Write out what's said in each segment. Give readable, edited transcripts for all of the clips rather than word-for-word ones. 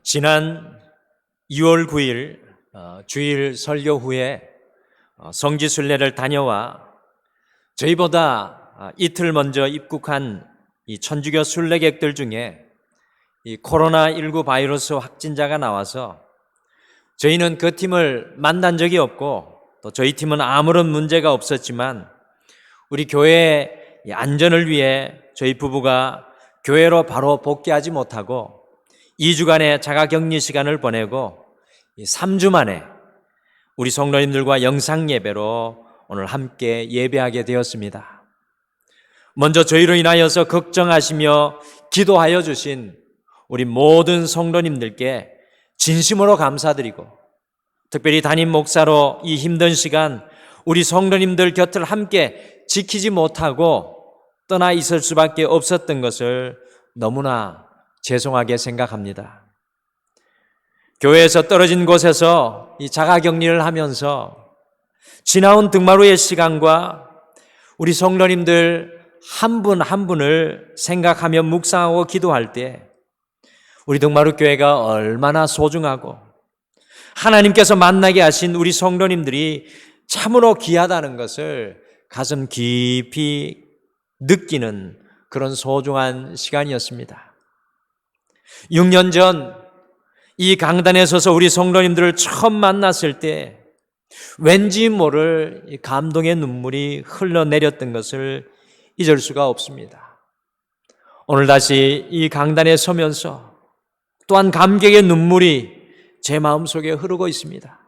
지난 2월 9일 주일 설교 후에 성지순례를 다녀와 저희보다 이틀 먼저 입국한 이 천주교 순례객들 중에 이 코로나19 바이러스 확진자가 나와서 저희는 그 팀을 만난 적이 없고 또 저희 팀은 아무런 문제가 없었지만 우리 교회의 안전을 위해 저희 부부가 교회로 바로 복귀하지 못하고 2주간의 자가격리 시간을 보내고 3주 만에 우리 성도님들과 영상 예배로 오늘 함께 예배하게 되었습니다. 먼저 저희로 인하여서 걱정하시며 기도하여 주신 우리 모든 성도님들께 진심으로 감사드리고 특별히 담임 목사로 이 힘든 시간 우리 성도님들 곁을 함께 지키지 못하고 떠나 있을 수밖에 없었던 것을 너무나 죄송하게 생각합니다. 교회에서 떨어진 곳에서 이 자가격리를 하면서 지나온 등마루의 시간과 우리 성도님들 한 분 한 분을 생각하며 묵상하고 기도할 때 우리 등마루 교회가 얼마나 소중하고 하나님께서 만나게 하신 우리 성도님들이 참으로 귀하다는 것을 가슴 깊이 느끼는 그런 소중한 시간이었습니다. 6년 전 이 강단에 서서 우리 성도님들을 처음 만났을 때 왠지 모를 감동의 눈물이 흘러내렸던 것을 잊을 수가 없습니다. 오늘 다시 이 강단에 서면서 또한 감격의 눈물이 제 마음속에 흐르고 있습니다.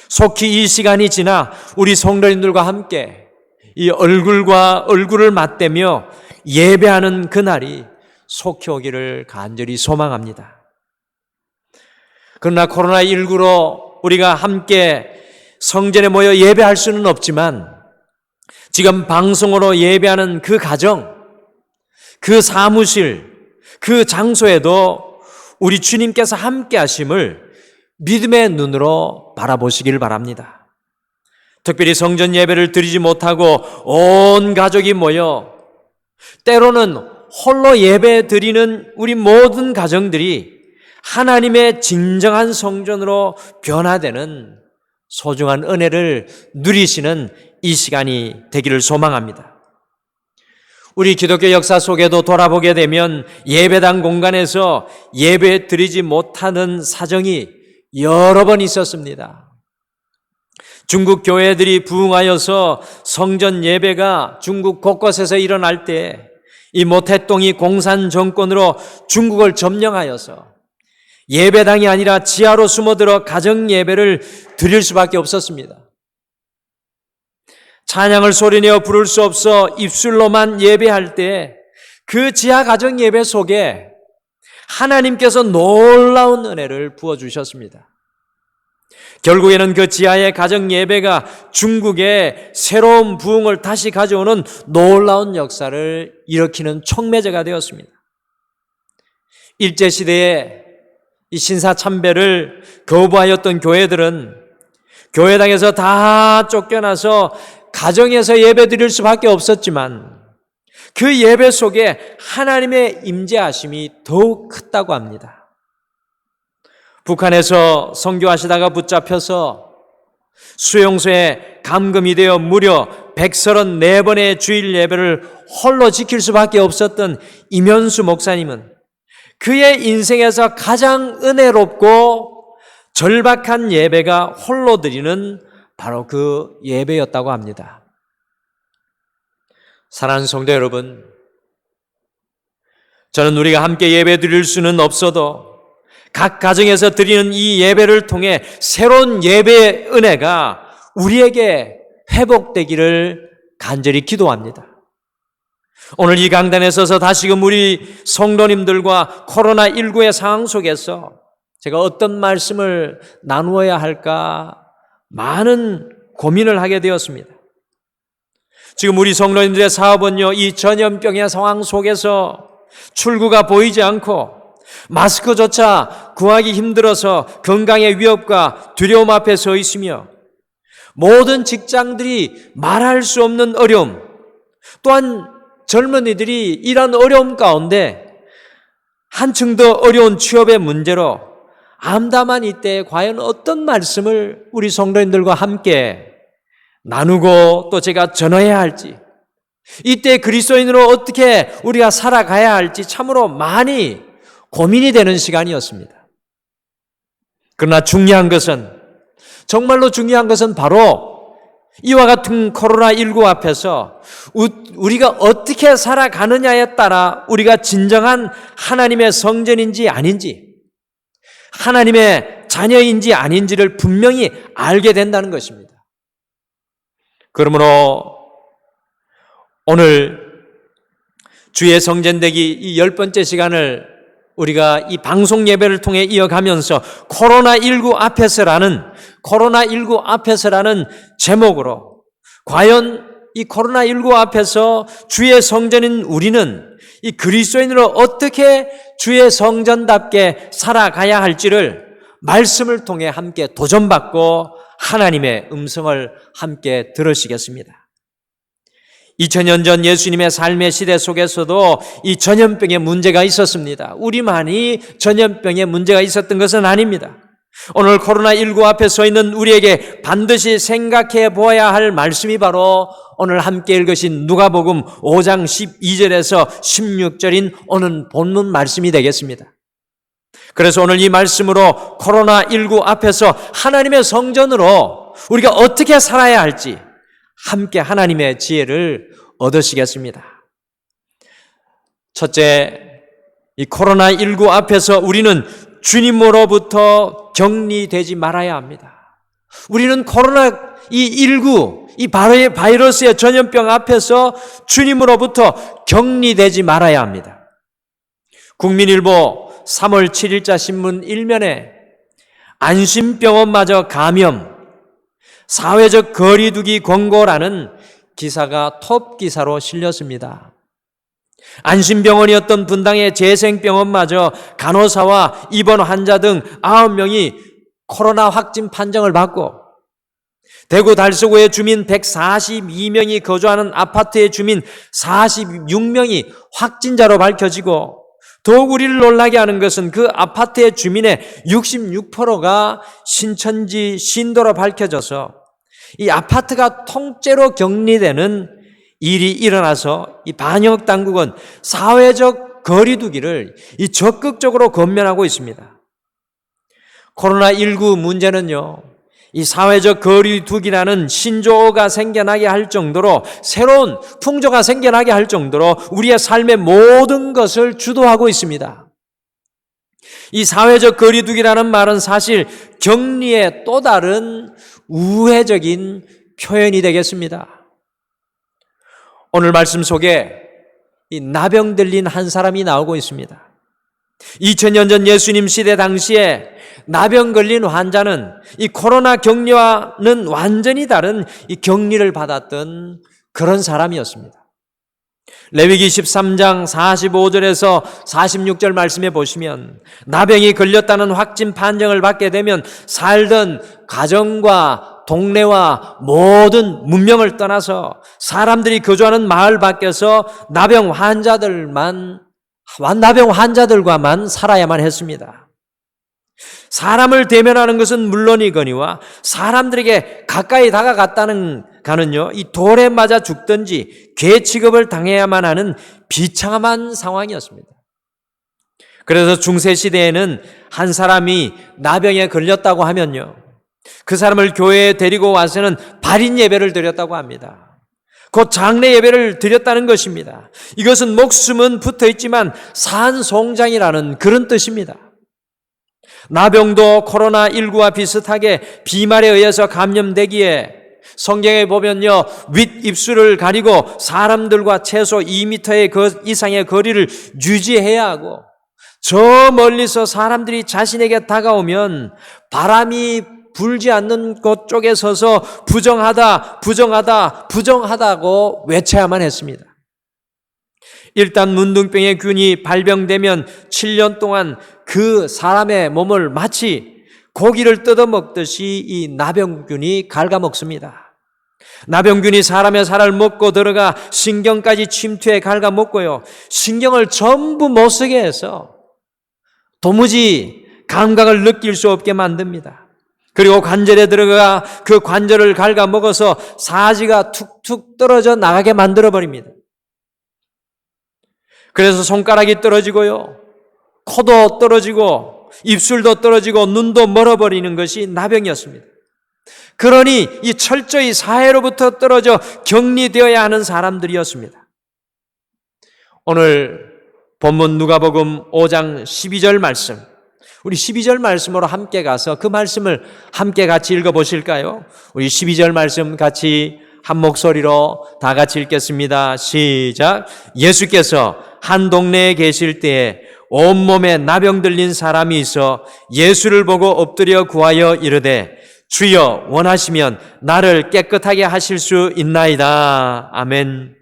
속히 이 시간이 지나 우리 성도님들과 함께 이 얼굴과 얼굴을 맞대며 예배하는 그날이 속히 오기를 간절히 소망합니다. 그러나 코로나19로 우리가 함께 성전에 모여 예배할 수는 없지만 지금 방송으로 예배하는 그 가정, 그 사무실, 그 장소에도 우리 주님께서 함께 하심을 믿음의 눈으로 바라보시길 바랍니다. 특별히 성전 예배를 드리지 못하고 온 가족이 모여 때로는 홀로 예배 드리는 우리 모든 가정들이 하나님의 진정한 성전으로 변화되는 소중한 은혜를 누리시는 이 시간이 되기를 소망합니다. 우리 기독교 역사 속에도 돌아보게 되면 예배당 공간에서 예배 드리지 못하는 사정이 여러 번 있었습니다. 중국 교회들이 부흥하여서 성전 예배가 중국 곳곳에서 일어날 때 이 모태똥이 공산 정권으로 중국을 점령하여서 예배당이 아니라 지하로 숨어들어 가정 예배를 드릴 수밖에 없었습니다. 찬양을 소리내어 부를 수 없어 입술로만 예배할 때 그 지하 가정 예배 속에 하나님께서 놀라운 은혜를 부어주셨습니다. 결국에는 그 지하의 가정 예배가 중국의 새로운 부흥을 다시 가져오는 놀라운 역사를 일으키는 촉매제가 되었습니다. 일제시대에 이 신사참배를 거부하였던 교회들은 교회당에서 다 쫓겨나서 가정에서 예배 드릴 수밖에 없었지만 그 예배 속에 하나님의 임재하심이 더욱 컸다고 합니다. 북한에서 선교하시다가 붙잡혀서 수용소에 감금이 되어 무려 134번의 주일 예배를 홀로 지킬 수밖에 없었던 임현수 목사님은 그의 인생에서 가장 은혜롭고 절박한 예배가 홀로 드리는 바로 그 예배였다고 합니다. 사랑하는 성도 여러분, 저는 우리가 함께 예배 드릴 수는 없어도 각 가정에서 드리는 이 예배를 통해 새로운 예배의 은혜가 우리에게 회복되기를 간절히 기도합니다. 오늘 이 강단에 서서 다시금 우리 성도님들과 코로나19의 상황 속에서 제가 어떤 말씀을 나누어야 할까 많은 고민을 하게 되었습니다. 지금 우리 성도님들의 사업은요, 이 전염병의 상황 속에서 출구가 보이지 않고 마스크조차 구하기 힘들어서 건강의 위협과 두려움 앞에 서 있으며 모든 직장들이 말할 수 없는 어려움, 또한 젊은이들이 이런 어려움 가운데 한층 더 어려운 취업의 문제로 암담한 이때에 과연 어떤 말씀을 우리 성도님들과 함께 나누고 또 제가 전해야 할지, 이때 그리스도인으로 어떻게 우리가 살아가야 할지 참으로 많이 고민이 되는 시간이었습니다. 그러나 정말로 중요한 것은 바로 이와 같은 코로나19 앞에서 우리가 어떻게 살아가느냐에 따라 우리가 진정한 하나님의 성전인지 아닌지, 하나님의 자녀인지 아닌지를 분명히 알게 된다는 것입니다. 그러므로 오늘 주의 성전되기 이 10번째 시간을 우리가 이 방송 예배를 통해 이어가면서 코로나19 앞에서라는 제목으로 과연 이 코로나19 앞에서 주의 성전인 우리는 이 그리스도인으로 어떻게 주의 성전답게 살아가야 할지를 말씀을 통해 함께 도전받고 하나님의 음성을 함께 들으시겠습니다. 2000년 전 예수님의 삶의 시대 속에서도 이 전염병의 문제가 있었습니다. 우리만이 전염병의 문제가 있었던 것은 아닙니다. 오늘 코로나19 앞에 서 있는 우리에게 반드시 생각해 보아야 할 말씀이 바로 오늘 함께 읽으신 누가복음 5장 12절에서 16절인 오늘 본문 말씀이 되겠습니다. 그래서 오늘 이 말씀으로 코로나19 앞에서 하나님의 성전으로 우리가 어떻게 살아야 할지 함께 하나님의 지혜를 얻으시겠습니다. 첫째, 이 코로나19 앞에서 우리는 주님으로부터 격리되지 말아야 합니다. 우리는 코로나19, 이 바이러스의 전염병 앞에서 주님으로부터 격리되지 말아야 합니다. 국민일보 3월 7일자 신문 1면에 안심병원마저 감염, 사회적 거리두기 권고라는 기사가 톱 기사로 실렸습니다. 안심병원이었던 분당의 재생병원마저 간호사와 입원 환자 등 9명이 코로나 확진 판정을 받고, 대구 달서구의 주민 142명이 거주하는 아파트의 주민 46명이 확진자로 밝혀지고, 더욱 우리를 놀라게 하는 것은 그 아파트의 주민의 66%가 신천지 신도로 밝혀져서 이 아파트가 통째로 격리되는 일이 일어나서 이 방역 당국은 사회적 거리두기를 적극적으로 권면하고 있습니다. 코로나19 문제는요, 이 사회적 거리두기라는 신조어가 생겨나게 할 정도로, 새로운 풍조가 생겨나게 할 정도로 우리의 삶의 모든 것을 주도하고 있습니다. 이 사회적 거리두기라는 말은 사실 격리의 또 다른 우회적인 표현이 되겠습니다. 오늘 말씀 속에 이 나병 들린 한 사람이 나오고 있습니다. 2000년 전 예수님 시대 당시에 나병 걸린 환자는 이 코로나 격리와는 완전히 다른 이 격리를 받았던 그런 사람이었습니다. 레위기 13장 45절에서 46절 말씀에 보시면 나병이 걸렸다는 확진 판정을 받게 되면 살던 가정과 동네와 모든 문명을 떠나서 사람들이 거주하는 마을 밖에서 나병 환자들과만 살아야만 했습니다. 사람을 대면하는 것은 물론이거니와 사람들에게 가까이 다가갔다는가는요, 이 돌에 맞아 죽든지 괴 취급을 당해야만 하는 비참한 상황이었습니다. 그래서 중세시대에는 한 사람이 나병에 걸렸다고 하면요, 그 사람을 교회에 데리고 와서는 발인 예배를 드렸다고 합니다. 곧 장례 예배를 드렸다는 것입니다. 이것은 목숨은 붙어 있지만 산송장이라는 그런 뜻입니다. 나병도 코로나19와 비슷하게 비말에 의해서 감염되기에 성경에 보면요, 윗입술을 가리고 사람들과 최소 2m 이상의 거리를 유지해야 하고, 저 멀리서 사람들이 자신에게 다가오면 바람이 불지 않는 곳 쪽에 서서 부정하다고 외쳐야만 했습니다. 일단 문둥병의 균이 발병되면 7년 동안 그 사람의 몸을 마치 고기를 뜯어먹듯이 이 나병균이 갉아먹습니다. 나병균이 사람의 살을 먹고 들어가 신경까지 침투해 갉아먹고요. 신경을 전부 못쓰게 해서 도무지 감각을 느낄 수 없게 만듭니다. 그리고 관절에 들어가 그 관절을 갉아먹어서 사지가 툭툭 떨어져 나가게 만들어버립니다. 그래서 손가락이 떨어지고요, 코도 떨어지고 입술도 떨어지고 눈도 멀어버리는 것이 나병이었습니다. 그러니 이 철저히 사회로부터 떨어져 격리되어야 하는 사람들이었습니다. 오늘 본문 누가복음 5장 12절 말씀, 우리 12절 말씀으로 함께 가서 그 말씀을 함께 같이 읽어보실까요? 우리 12절 말씀 같이 한 목소리로 다 같이 읽겠습니다. 시작. 예수께서 한 동네에 계실 때에 온몸에 나병 들린 사람이 있어 예수를 보고 엎드려 구하여 이르되 주여 원하시면 나를 깨끗하게 하실 수 있나이다. 아멘.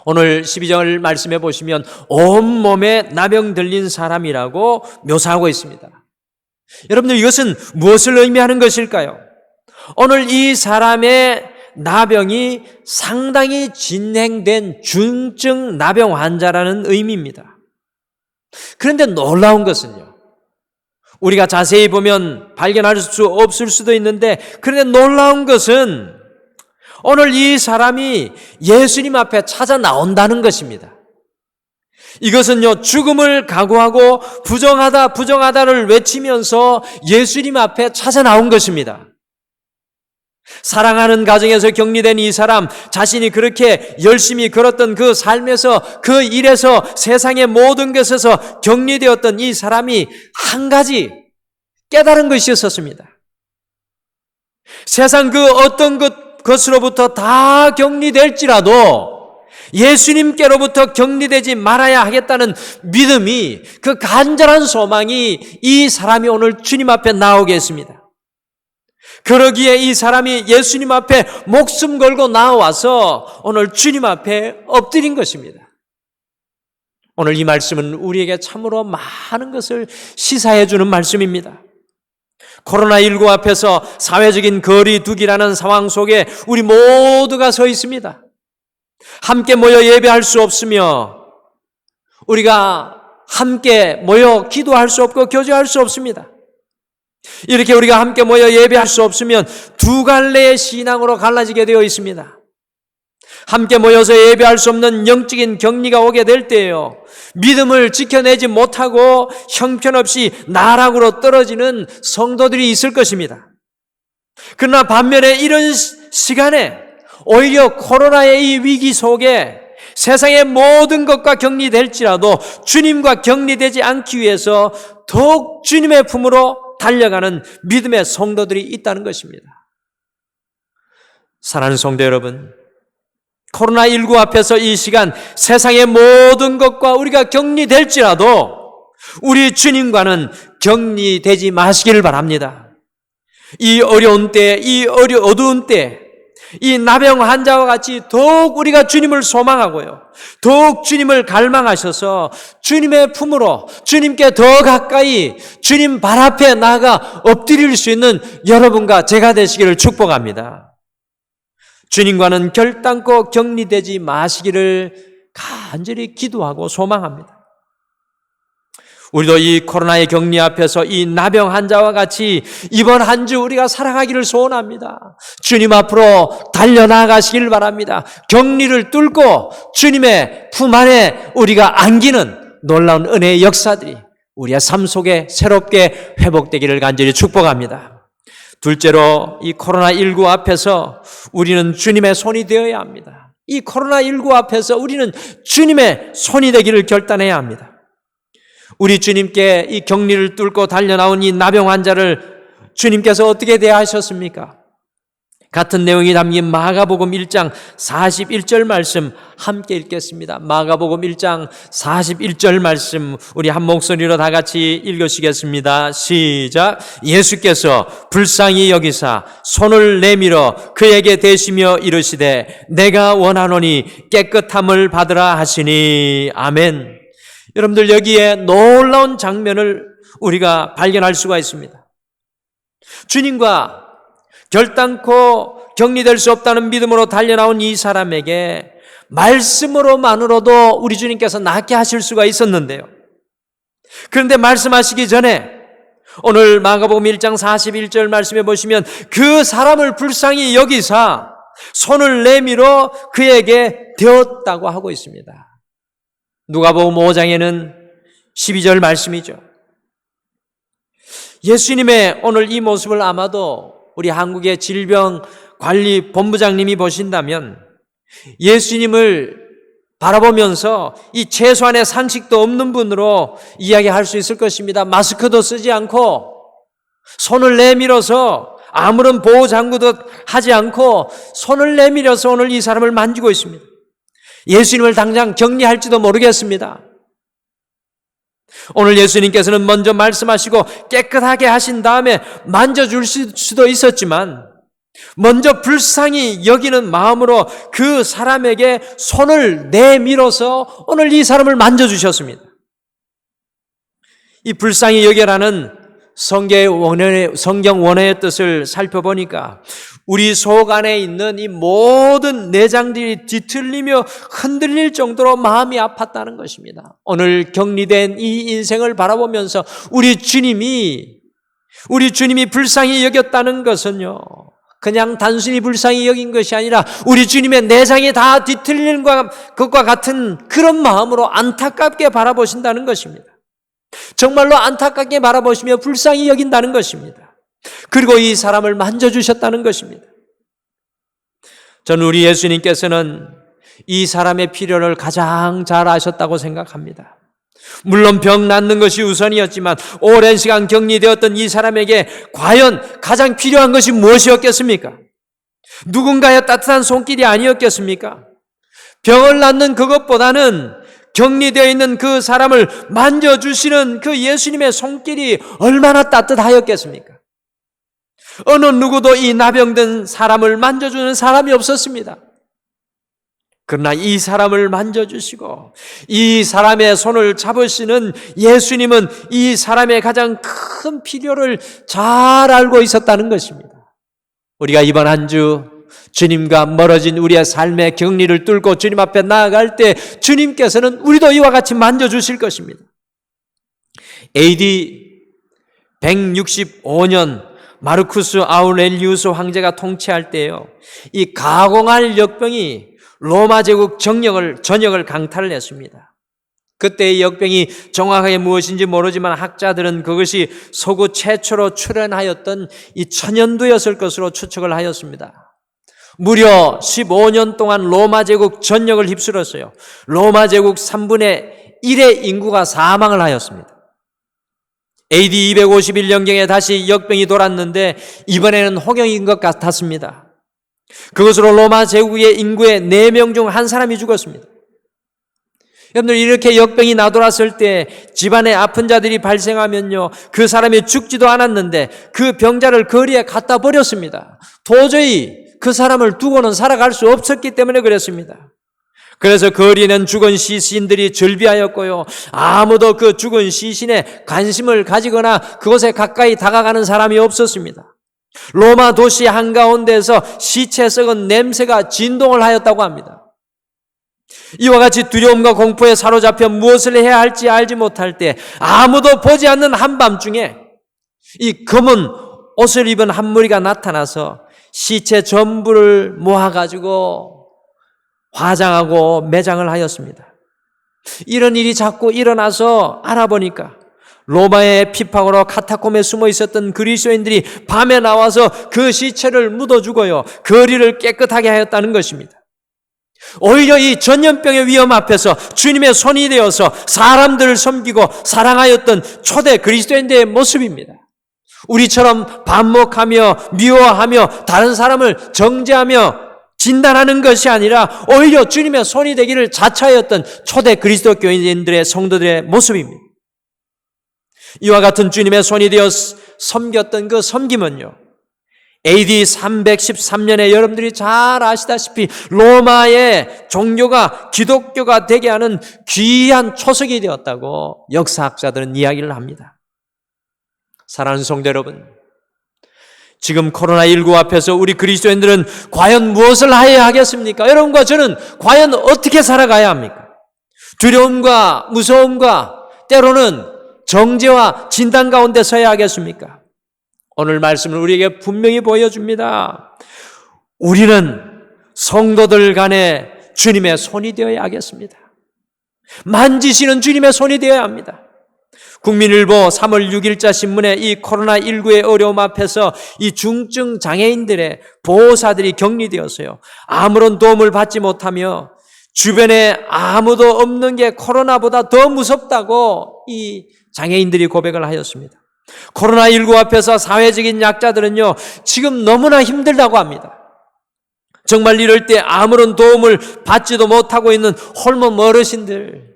오늘 12절 말씀해 보시면 온몸에 나병 들린 사람이라고 묘사하고 있습니다. 여러분들 이것은 무엇을 의미하는 것일까요? 오늘 이 사람의 나병이 상당히 진행된 중증 나병 환자라는 의미입니다. 그런데 놀라운 것은요, 우리가 자세히 보면 발견할 수 없을 수도 있는데, 그런데 놀라운 것은 오늘 이 사람이 예수님 앞에 찾아 나온다는 것입니다. 이것은요, 죽음을 각오하고 부정하다를 외치면서 예수님 앞에 찾아 나온 것입니다. 사랑하는 가정에서 격리된 이 사람, 자신이 그렇게 열심히 걸었던 그 삶에서, 그 일에서, 세상의 모든 것에서 격리되었던 이 사람이 한 가지 깨달은 것이 있었습니다. 세상 그 어떤 것으로부터 다 격리될지라도 예수님께로부터 격리되지 말아야 하겠다는 믿음이, 그 간절한 소망이 이 사람이 오늘 주님 앞에 나오게 했습니다. 그러기에 이 사람이 예수님 앞에 목숨 걸고 나와서 오늘 주님 앞에 엎드린 것입니다. 오늘 이 말씀은 우리에게 참으로 많은 것을 시사해 주는 말씀입니다. 코로나19 앞에서 사회적인 거리두기라는 상황 속에 우리 모두가 서 있습니다. 함께 모여 예배할 수 없으며 우리가 함께 모여 기도할 수 없고 교제할 수 없습니다. 이렇게 우리가 함께 모여 예배할 수 없으면 두 갈래의 신앙으로 갈라지게 되어 있습니다. 함께 모여서 예배할 수 없는 영적인 격리가 오게 될 때에요, 믿음을 지켜내지 못하고 형편없이 나락으로 떨어지는 성도들이 있을 것입니다. 그러나 반면에 이런 시간에 오히려 코로나의 이 위기 속에 세상의 모든 것과 격리될지라도 주님과 격리되지 않기 위해서 더욱 주님의 품으로 달려가는 믿음의 성도들이 있다는 것입니다. 사랑하는 성도 여러분, 코로나19 앞에서 이 시간 세상의 모든 것과 우리가 격리될지라도 우리 주님과는 격리되지 마시기를 바랍니다. 이 어려운 때, 이 어두운 때, 이 나병 환자와 같이 더욱 우리가 주님을 소망하고요, 더욱 주님을 갈망하셔서 주님의 품으로, 주님께 더 가까이 주님 발 앞에 나아가 엎드릴 수 있는 여러분과 제가 되시기를 축복합니다. 주님과는 결단코 격리되지 마시기를 간절히 기도하고 소망합니다. 우리도 이 코로나의 격리 앞에서 이 나병 환자와 같이 이번 한 주 우리가 살아가기를 소원합니다. 주님 앞으로 달려나가시길 바랍니다. 격리를 뚫고 주님의 품 안에 우리가 안기는 놀라운 은혜의 역사들이 우리의 삶 속에 새롭게 회복되기를 간절히 축복합니다. 둘째로, 이 코로나19 앞에서 우리는 주님의 손이 되어야 합니다. 이 코로나19 앞에서 우리는 주님의 손이 되기를 결단해야 합니다. 우리 주님께 이 격리를 뚫고 달려나온 이 나병 환자를 주님께서 어떻게 대하셨습니까? 같은 내용이 담긴 마가복음 1장 41절 말씀 함께 읽겠습니다. 마가복음 1장 41절 말씀 우리 한 목소리로 다 같이 읽으시겠습니다. 시작. 예수께서 불쌍히 여기사 손을 내밀어 그에게 대시며 이르시되 내가 원하노니 깨끗함을 받으라 하시니. 아멘. 여러분들, 여기에 놀라운 장면을 우리가 발견할 수가 있습니다. 주님과 결단코 격리될 수 없다는 믿음으로 달려나온 이 사람에게 말씀으로만으로도 우리 주님께서 낫게 하실 수가 있었는데요. 그런데 말씀하시기 전에 오늘 마가복음 1장 41절 말씀에 보시면 그 사람을 불쌍히 여기사 손을 내밀어 그에게 되었다고 하고 있습니다. 누가복음 5장에는 12절 말씀이죠. 예수님의 오늘 이 모습을 아마도 우리 한국의 질병관리본부장님이 보신다면 예수님을 바라보면서 이 최소한의 상식도 없는 분으로 이야기할 수 있을 것입니다. 마스크도 쓰지 않고 손을 내밀어서 아무런 보호장구도 하지 않고 손을 내밀어서 오늘 이 사람을 만지고 있습니다. 예수님을 당장 격리할지도 모르겠습니다. 오늘 예수님께서는 먼저 말씀하시고 깨끗하게 하신 다음에 만져줄 수도 있었지만 먼저 불쌍히 여기는 마음으로 그 사람에게 손을 내밀어서 오늘 이 사람을 만져주셨습니다. 이 불쌍히 여겨라는 성경 원어의 뜻을 살펴보니까 우리 속 안에 있는 이 모든 내장들이 뒤틀리며 흔들릴 정도로 마음이 아팠다는 것입니다. 오늘 격리된 이 인생을 바라보면서 우리 주님이 불쌍히 여겼다는 것은요, 그냥 단순히 불쌍히 여긴 것이 아니라 우리 주님의 내장이 다 뒤틀리는 것과 같은 그런 마음으로 안타깝게 바라보신다는 것입니다. 정말로 안타깝게 바라보시며 불쌍히 여긴다는 것입니다. 그리고 이 사람을 만져주셨다는 것입니다. 저는 우리 예수님께서는 이 사람의 필요를 가장 잘 아셨다고 생각합니다. 물론 병 낫는 것이 우선이었지만 오랜 시간 격리되었던 이 사람에게 과연 가장 필요한 것이 무엇이었겠습니까? 누군가의 따뜻한 손길이 아니었겠습니까? 병을 낫는 그것보다는 격리되어 있는 그 사람을 만져주시는 그 예수님의 손길이 얼마나 따뜻하였겠습니까? 어느 누구도 이 나병든 사람을 만져주는 사람이 없었습니다. 그러나 이 사람을 만져주시고 이 사람의 손을 잡으시는 예수님은 이 사람의 가장 큰 필요를 잘 알고 있었다는 것입니다. 우리가 이번 한 주 주님과 멀어진 우리의 삶의 격리를 뚫고 주님 앞에 나아갈 때 주님께서는 우리도 이와 같이 만져주실 것입니다. AD 165년 마르쿠스 아우렐리우스 황제가 통치할 때요, 이 가공할 역병이 로마 제국 전역을 강탈을 했습니다. 그때의 역병이 정확하게 무엇인지 모르지만 학자들은 그것이 서구 최초로 출현하였던 이 천연두였을 것으로 추측을 하였습니다. 무려 15년 동안 로마 제국 전역을 휩쓸었어요. 로마 제국 3분의 1의 인구가 사망을 하였습니다. AD 251년경에 다시 역병이 돌았는데 이번에는 홍역인 것 같았습니다. 그것으로 로마 제국의 인구의 4명 중 한 사람이 죽었습니다. 여러분들, 이렇게 역병이 나돌았을 때 집안에 아픈 자들이 발생하면요, 그 사람이 죽지도 않았는데 그 병자를 거리에 갖다 버렸습니다. 도저히 그 사람을 두고는 살아갈 수 없었기 때문에 그랬습니다. 그래서 거리에는 죽은 시신들이 절비하였고요, 아무도 그 죽은 시신에 관심을 가지거나 그곳에 가까이 다가가는 사람이 없었습니다. 로마 도시 한가운데에서 시체 썩은 냄새가 진동을 하였다고 합니다. 이와 같이 두려움과 공포에 사로잡혀 무엇을 해야 할지 알지 못할 때 아무도 보지 않는 한밤중에 이 검은 옷을 입은 한 무리가 나타나서 시체 전부를 모아가지고 화장하고 매장을 하였습니다. 이런 일이 자꾸 일어나서 알아보니까 로마의 피팍으로 카타콤에 숨어 있었던 그리스도인들이 밤에 나와서 그 시체를 묻어주고요, 거리를 깨끗하게 하였다는 것입니다. 오히려 이 전염병의 위험 앞에서 주님의 손이 되어서 사람들을 섬기고 사랑하였던 초대 그리스도인들의 모습입니다. 우리처럼 반목하며 미워하며 다른 사람을 정죄하며 진단하는 것이 아니라 오히려 주님의 손이 되기를 자처하였던 초대 그리스도 교인들의 성도들의 모습입니다. 이와 같은 주님의 손이 되어 섬겼던 그 섬김은요, AD 313년에 여러분들이 잘 아시다시피 로마의 종교가 기독교가 되게 하는 귀한 초석이 되었다고 역사학자들은 이야기를 합니다. 사랑하는 성도 여러분, 지금 코로나19 앞에서 우리 그리스도인들은 과연 무엇을 해야 하겠습니까? 여러분과 저는 과연 어떻게 살아가야 합니까? 두려움과 무서움과 때로는 정죄와 진단 가운데 서야 하겠습니까? 오늘 말씀은 우리에게 분명히 보여줍니다. 우리는 성도들 간에 주님의 손이 되어야 하겠습니다. 만지시는 주님의 손이 되어야 합니다. 국민일보 3월 6일자 신문에 이 코로나19의 어려움 앞에서 이 중증 장애인들의 보호사들이 격리되었어요. 아무런 도움을 받지 못하며 주변에 아무도 없는 게 코로나보다 더 무섭다고 이 장애인들이 고백을 하였습니다. 코로나19 앞에서 사회적인 약자들은요, 지금 너무나 힘들다고 합니다. 정말 이럴 때 아무런 도움을 받지도 못하고 있는 홀몸 어르신들,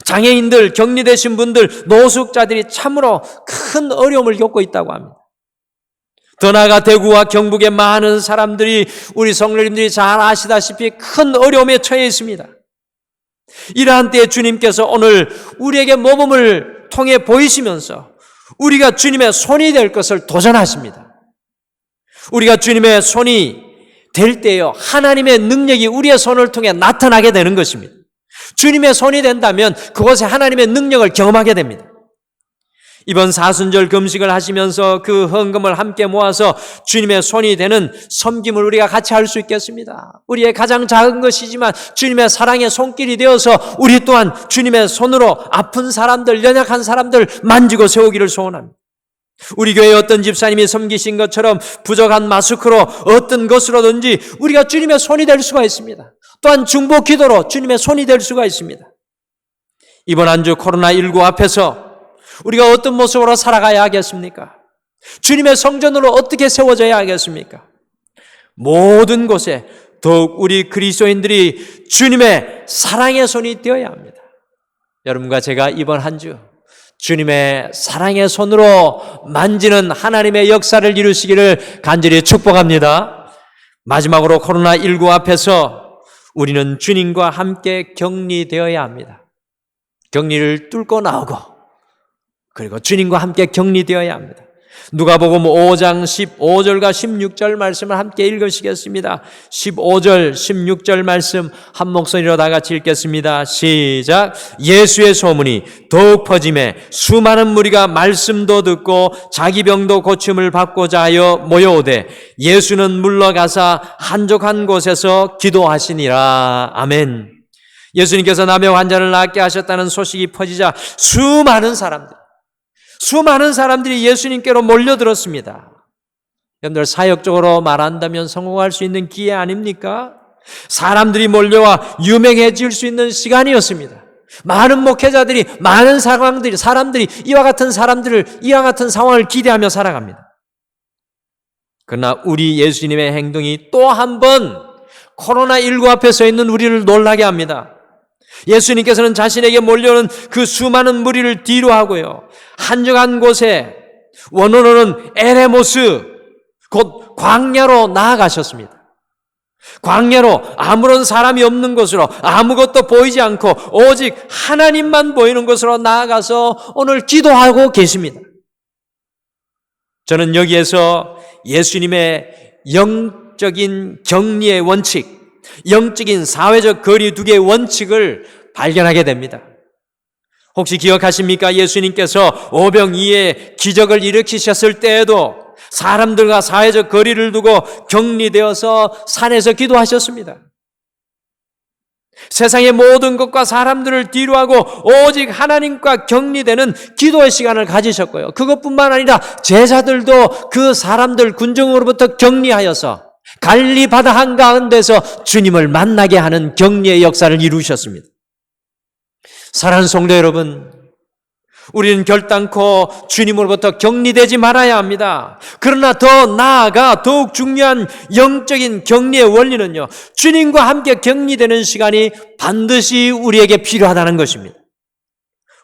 장애인들, 격리되신 분들, 노숙자들이 참으로 큰 어려움을 겪고 있다고 합니다. 더 나아가 대구와 경북의 많은 사람들이, 우리 성도님들이 잘 아시다시피 큰 어려움에 처해 있습니다. 이러한 때에 주님께서 오늘 우리에게 모범을 통해 보이시면서 우리가 주님의 손이 될 것을 도전하십니다. 우리가 주님의 손이 될 때요, 하나님의 능력이 우리의 손을 통해 나타나게 되는 것입니다. 주님의 손이 된다면 그곳에 하나님의 능력을 경험하게 됩니다. 이번 사순절 금식을 하시면서 그 헌금을 함께 모아서 주님의 손이 되는 섬김을 우리가 같이 할 수 있겠습니다. 우리의 가장 작은 것이지만 주님의 사랑의 손길이 되어서 우리 또한 주님의 손으로 아픈 사람들, 연약한 사람들 만지고 세우기를 소원합니다. 우리 교회에 어떤 집사님이 섬기신 것처럼 부족한 마스크로 어떤 것으로든지 우리가 주님의 손이 될 수가 있습니다. 또한 중보 기도로 주님의 손이 될 수가 있습니다. 이번 한 주 코로나19 앞에서 우리가 어떤 모습으로 살아가야 하겠습니까? 주님의 성전으로 어떻게 세워져야 하겠습니까? 모든 곳에 더욱 우리 그리스도인들이 주님의 사랑의 손이 되어야 합니다. 여러분과 제가 이번 한 주 주님의 사랑의 손으로 만지는 하나님의 역사를 이루시기를 간절히 축복합니다. 마지막으로 코로나19 앞에서 우리는 주님과 함께 격리되어야 합니다. 격리를 뚫고 나오고 그리고 주님과 함께 격리되어야 합니다. 누가복음 5장 15절과 16절 말씀을 함께 읽으시겠습니다. 15절, 16절 말씀 한 목소리로 다 같이 읽겠습니다. 시작. 예수의 소문이 더욱 퍼짐에 수많은 무리가 말씀도 듣고 자기 병도 고침을 받고자 하여 모여오되 예수는 물러가사 한적한 곳에서 기도하시니라. 아멘. 예수님께서 남의 환자를 낫게 하셨다는 소식이 퍼지자 수많은 사람들이 예수님께로 몰려들었습니다. 여러분들 사역적으로 말한다면 성공할 수 있는 기회 아닙니까? 사람들이 몰려와 유명해질 수 있는 시간이었습니다. 많은 목회자들이, 많은 사람들이 이와 같은 상황을 기대하며 살아갑니다. 그러나 우리 예수님의 행동이 또 한 번 코로나19 앞에 서 있는 우리를 놀라게 합니다. 예수님께서는 자신에게 몰려오는 그 수많은 무리를 뒤로 하고요, 한적한 곳에, 원어로는 에레모스, 곧 광야로 나아가셨습니다. 광야로, 아무런 사람이 없는 곳으로, 아무것도 보이지 않고 오직 하나님만 보이는 곳으로 나아가서 오늘 기도하고 계십니다. 저는 여기에서 예수님의 영적인 격리의 원칙, 영적인 사회적 거리 두기의 원칙을 발견하게 됩니다. 혹시 기억하십니까? 예수님께서 오병이의 기적을 일으키셨을 때에도 사람들과 사회적 거리를 두고 격리되어서 산에서 기도하셨습니다. 세상의 모든 것과 사람들을 뒤로 하고 오직 하나님과 격리되는 기도의 시간을 가지셨고요. 그것뿐만 아니라 제자들도 그 사람들 군중으로부터 격리하여서 갈리 바다 한가운데서 주님을 만나게 하는 격리의 역사를 이루셨습니다. 사랑하는 성도 여러분, 우리는 결단코 주님으로부터 격리되지 말아야 합니다. 그러나 더 나아가 더욱 중요한 영적인 격리의 원리는요, 주님과 함께 격리되는 시간이 반드시 우리에게 필요하다는 것입니다.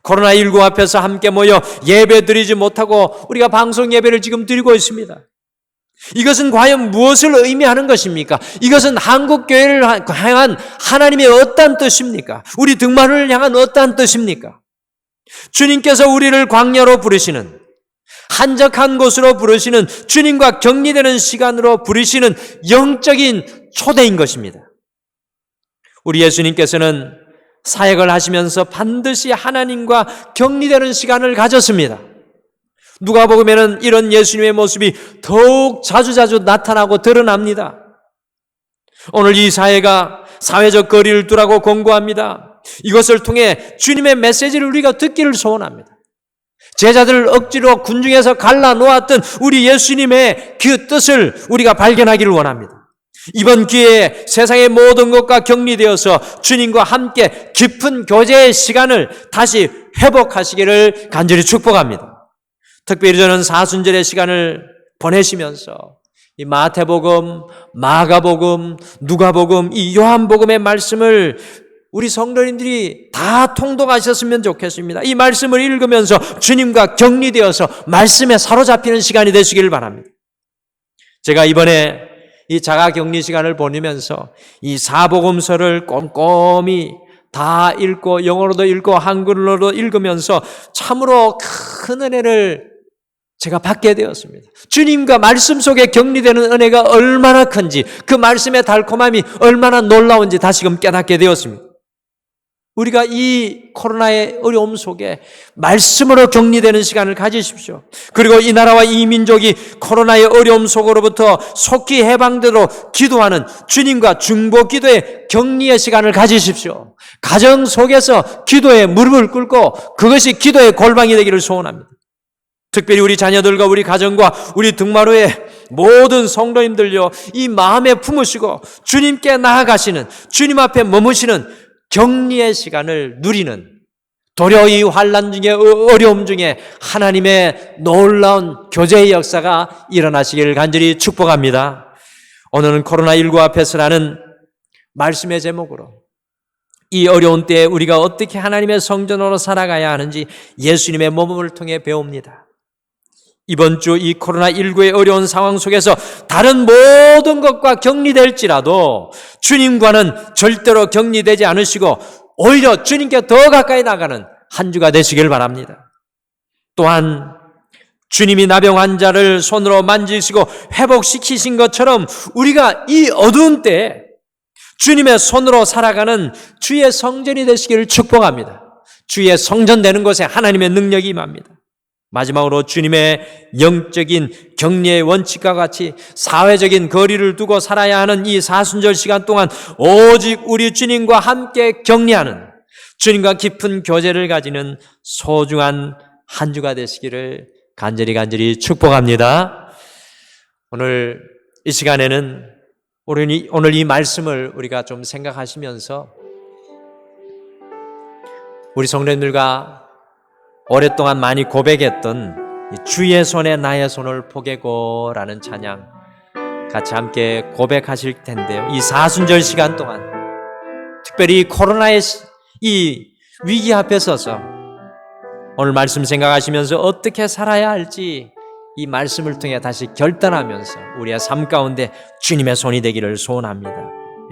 코로나19 앞에서 함께 모여 예배 드리지 못하고 우리가 방송 예배를 지금 드리고 있습니다. 이것은 과연 무엇을 의미하는 것입니까? 이것은 한국교회를 향한 하나님의 어떠한 뜻입니까? 우리 등만을 향한 어떠한 뜻입니까? 주님께서 우리를 광야로 부르시는, 한적한 곳으로 부르시는, 주님과 격리되는 시간으로 부르시는 영적인 초대인 것입니다. 우리 예수님께서는 사역을 하시면서 반드시 하나님과 격리되는 시간을 가졌습니다. 누가복음에는 이런 예수님의 모습이 더욱 자주자주 나타나고 드러납니다. 오늘 이 사회가 사회적 거리를 두라고 권고합니다. 이것을 통해 주님의 메시지를 우리가 듣기를 소원합니다. 제자들을 억지로 군중에서 갈라놓았던 우리 예수님의 그 뜻을 우리가 발견하기를 원합니다. 이번 기회에 세상의 모든 것과 격리되어서 주님과 함께 깊은 교제의 시간을 다시 회복하시기를 간절히 축복합니다. 특별히 저는 사순절의 시간을 보내시면서 이 마태복음, 마가복음, 누가복음, 이 요한복음의 말씀을 우리 성도님들이 다 통독하셨으면 좋겠습니다. 이 말씀을 읽으면서 주님과 격리되어서 말씀에 사로잡히는 시간이 되시길 바랍니다. 제가 이번에 이 자가격리 시간을 보내면서 이 사복음서를 꼼꼼히 다 읽고 영어로도 읽고 한글로도 읽으면서 참으로 큰 은혜를 제가 받게 되었습니다. 주님과 말씀 속에 격리되는 은혜가 얼마나 큰지, 그 말씀의 달콤함이 얼마나 놀라운지 다시금 깨닫게 되었습니다. 우리가 이 코로나의 어려움 속에 말씀으로 격리되는 시간을 가지십시오. 그리고 이 나라와 이 민족이 코로나의 어려움 속으로부터 속히 해방되도록 기도하는 주님과 중보 기도의 격리의 시간을 가지십시오. 가정 속에서 기도에 무릎을 꿇고 그것이 기도의 골방이 되기를 소원합니다. 특별히 우리 자녀들과 우리 가정과 우리 등마루의 모든 성도님들요, 이 마음에 품으시고 주님께 나아가시는, 주님 앞에 머무시는 격리의 시간을 누리는, 도리어 이 환난 중에, 어려움 중에 하나님의 놀라운 교제의 역사가 일어나시기를 간절히 축복합니다. 오늘은 코로나19 앞에서라는 말씀의 제목으로 이 어려운 때에 우리가 어떻게 하나님의 성전으로 살아가야 하는지 예수님의 몸을 통해 배웁니다. 이번 주 이 코로나19의 어려운 상황 속에서 다른 모든 것과 격리될지라도 주님과는 절대로 격리되지 않으시고 오히려 주님께 더 가까이 나가는 한 주가 되시길 바랍니다. 또한 주님이 나병 환자를 손으로 만지시고 회복시키신 것처럼 우리가 이 어두운 때에 주님의 손으로 살아가는 주의 성전이 되시기를 축복합니다. 주의 성전 되는 곳에 하나님의 능력이 임합니다. 마지막으로 주님의 영적인 격리의 원칙과 같이 사회적인 거리를 두고 살아야 하는 이 사순절 시간 동안 오직 우리 주님과 함께 격리하는, 주님과 깊은 교제를 가지는 소중한 한 주가 되시기를 간절히 축복합니다. 오늘 이 시간에는 오늘 이 말씀을 우리가 좀 생각하시면서 우리 성도님들과 오랫동안 많이 고백했던 주의 손에 나의 손을 포개고라는 찬양 같이 함께 고백하실 텐데요. 이 사순절 시간 동안 특별히 코로나의 이 위기 앞에 서서 오늘 말씀 생각하시면서 어떻게 살아야 할지 이 말씀을 통해 다시 결단하면서 우리의 삶 가운데 주님의 손이 되기를 소원합니다.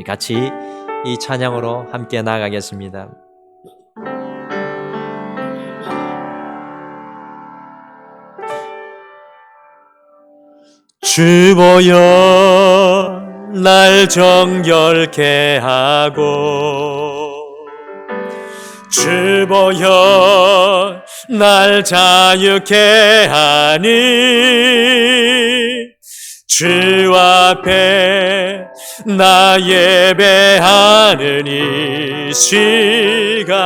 같이 이 찬양으로 함께 나아가겠습니다. 주보여 날 정결케 하고 주보여 날 자유케 하니 주 앞에 나 예배하는 이 시간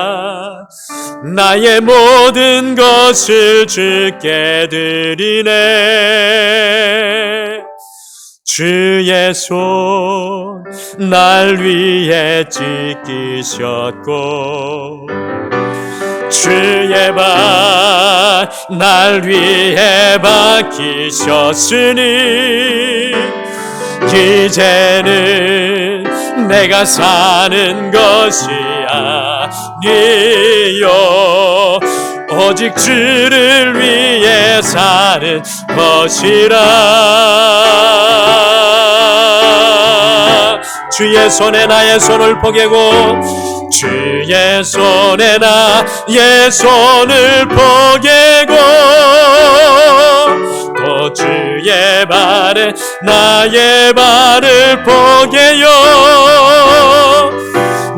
나의 모든 것을 주께 드리네. 주의 손 날 위해 지키셨고 주의 발 날 위해 박히셨으니 이제는 내가 사는 것이 아니요 오직 주를 위해 사는 것이라. 주의 손에 나의 손을 포개고 주의 손에 나의 손을 포개고 또 주의 발에 나의 발을 포개요.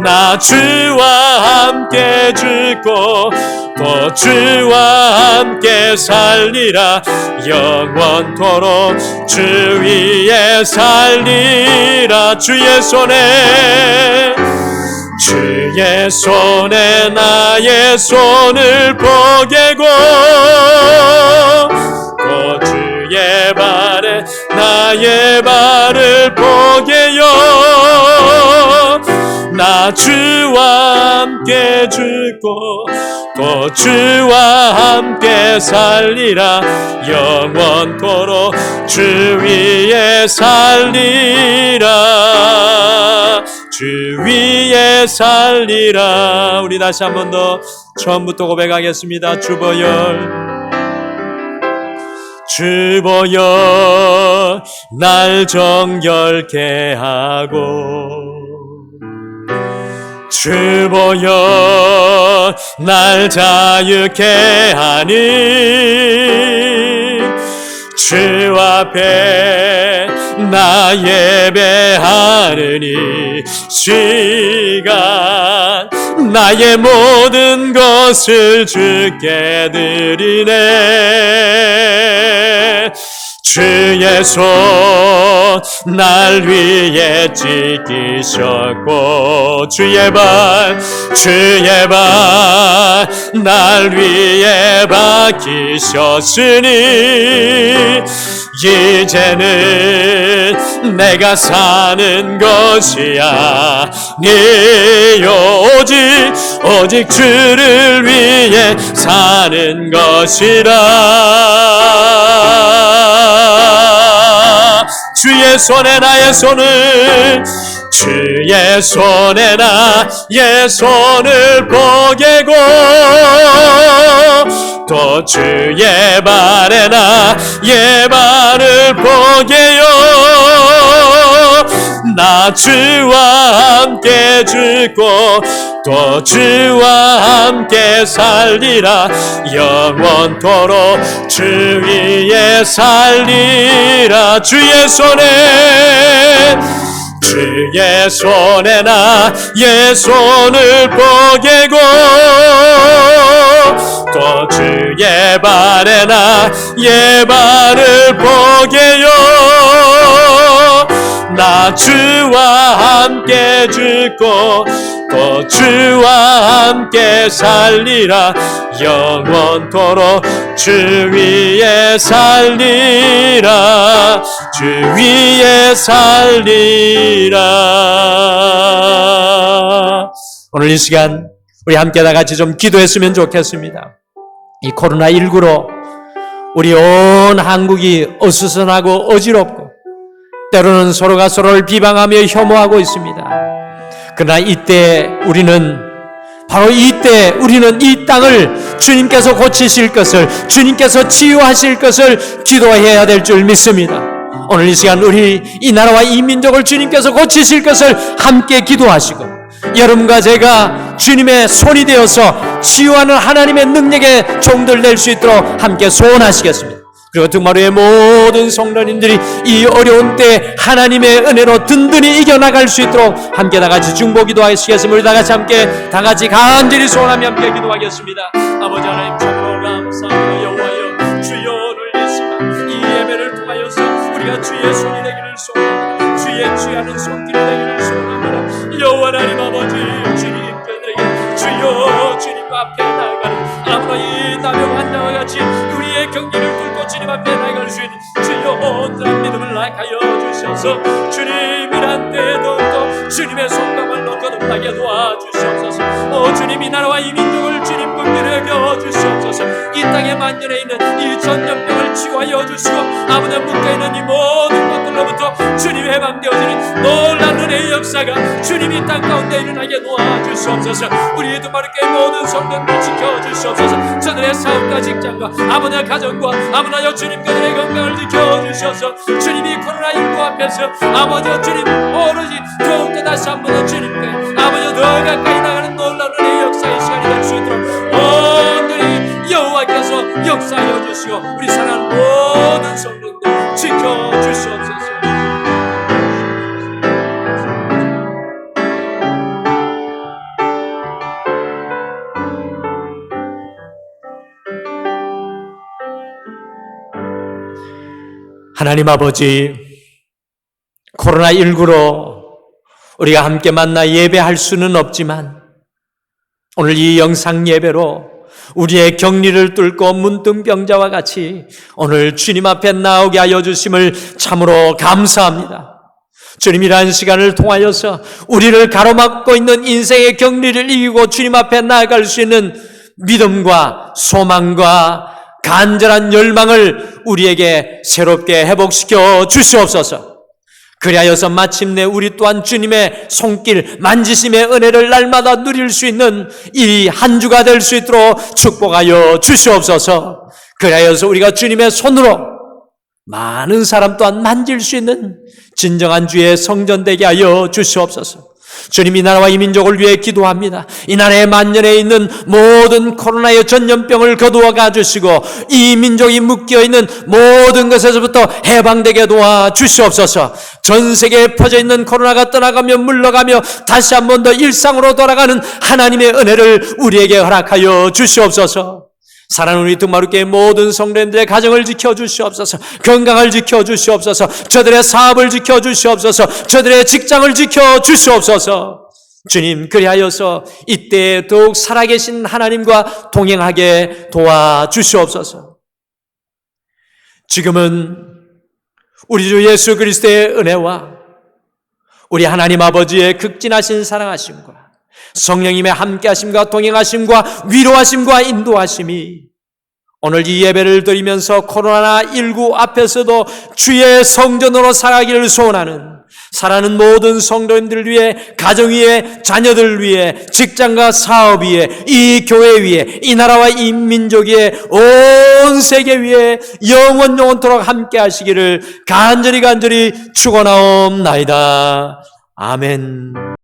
나 주와 함께 죽고 또 주와 함께 살리라. 영원토록 주 위에 살리라. 주의 손에 나의 손을 포개고 또 주의 발에 나의 발을 포개요. 나 주와 함께 죽고 또 주와 함께 살리라. 영원토록 주 위에 살리라. 주 위에 살리라. 우리 다시 한 번 더 처음부터 고백하겠습니다. 주보여 날 정결케 하고 주보여 날 자유케 하니 주 앞에 나 예배하느니 시간 나의 모든 것을 주께 드리네. 주의 손 날 위에 지키셨고 주의 발 날 위에 박히셨으니 이제는 내가 사는 것이 아니요 오직 주를 위해 사는 것이라. 주의 손에 나의 손을 포개고 또 주의 발에 나의 발을 포개요. 나 주와 함께 죽고 또 주와 함께 살리라. 영원토록 주 위에 살리라. 주의 손에 나의 손을 포개고 또 주의 발에 나의 발을 포개요. 나 주와 함께 죽고 또 주와 함께 살리라. 영원토록 주 위에 살리라. 주 위에 살리라. 오늘 이 시간 우리 함께 다 같이 좀 기도했으면 좋겠습니다. 이 코로나19로 우리 온 한국이 어수선하고 어지럽고 때로는 서로가 서로를 비방하며 혐오하고 있습니다. 그러나 이때 우리는 이 땅을 주님께서 고치실 것을, 주님께서 치유하실 것을 기도해야 될 줄 믿습니다. 오늘 이 시간 우리 이 나라와 이 민족을 주님께서 고치실 것을 함께 기도하시고 여러분과 제가 주님의 손이 되어서 치유하는 하나님의 능력의 종들 될 수 있도록 함께 소원하시겠습니다. 그리고 등마루의 모든 성도님들이 이 어려운 때 하나님의 은혜로 든든히 이겨나갈 수 있도록 함께 다같이 중보 기도하시겠습니다. 우리 다같이 함께 다같이 간절히 소원하며 함께 기도하겠습니다. 아버지 하나님 참으로 감사합니다. 여호와여 주여 오늘 이 시간 이 예배를 통하여서 우리가 주의 손이 되기를 소원합니다. 주의 취하는 손길이 되기를 소원합니다. 여호와 하나님 아버지 주님께 주여 주님과 함께 나아가는 아무나 이 나병 환자와 같이 우리의 경기를 뚫고 주님 앞에 나아갈 수 있는 주여 온전한 믿음을 낳게 주셔서 주님이란 때도 또 주님의 손과 발로 거듭나게 도와주시옵소서. 주님 이 나라와 이 민족을 주님 긍휼히 주옵소서. 이 땅에 만연해 있는 이 전염병을 치유하여 주시고 아버지 묶여있는 이 모든 것들로부터 주님 해방되어지는 놀라운 은혜의 역사가 주님이 땅 가운데 일어나게 도와주시옵소서. 우리 두마르교회 모든 성도들 지켜주시옵소서. 저들의 사업과 직장과 아버지의 가정과 아버지여 주님 그들의 건강을 지켜주셔서 주님이 코로나19 앞에서 아버지여 주님 오로지 더욱더 다시 한번 주님께 아버지여 더 가까이 나가는 놀라운 은혜의 역사의 시간이 될 수 있도록 온전히 여호와께서 역사하여 주시고 우리 사랑하는 모든 성도들 지켜주시옵소서. 하나님 아버지, 코로나19로 우리가 함께 만나 예배할 수는 없지만 오늘 이 영상 예배로 우리의 격리를 뚫고 문둥병자와 같이 오늘 주님 앞에 나오게 하여 주심을 참으로 감사합니다. 주님이라는 시간을 통하여서 우리를 가로막고 있는 인생의 격리를 이기고 주님 앞에 나아갈 수 있는 믿음과 소망과 간절한 열망을 우리에게 새롭게 회복시켜 주시옵소서. 그리하여서 마침내 우리 또한 주님의 손길 만지심의 은혜를 날마다 누릴 수 있는 이 한 주가 될 수 있도록 축복하여 주시옵소서. 그리하여서 우리가 주님의 손으로 많은 사람 또한 만질 수 있는 진정한 주의 성전 되게 하여 주시옵소서. 주님, 이 나라와 이 민족을 위해 기도합니다. 이 나라에 만연해 있는 모든 코로나의 전염병을 거두어 가주시고 이 민족이 묶여있는 모든 것에서부터 해방되게 도와주시옵소서. 전 세계에 퍼져있는 코로나가 떠나가며 물러가며 다시 한 번 더 일상으로 돌아가는 하나님의 은혜를 우리에게 허락하여 주시옵소서. 사랑하는 우리 등마루교회 모든 성도님들의 가정을 지켜주시옵소서. 건강을 지켜주시옵소서. 저들의 사업을 지켜주시옵소서. 저들의 직장을 지켜주시옵소서. 주님, 그리하여서 이때에 더욱 살아계신 하나님과 동행하게 도와주시옵소서. 지금은 우리 주 예수 그리스도의 은혜와 우리 하나님 아버지의 극진하신 사랑하심과 성령님의 함께하심과 동행하심과 위로하심과 인도하심이 오늘 이 예배를 드리면서 코로나19 앞에서도 주의 성전으로 살아가기를 소원하는 사랑하는 모든 성도님들 위해, 가정 위에, 자녀들 위해, 직장과 사업 위에, 이 교회 위에, 이 나라와 이 민족 위에, 온 세계 위에 영원토록 함께 하시기를 간절히 축원하옵나이다. 아멘.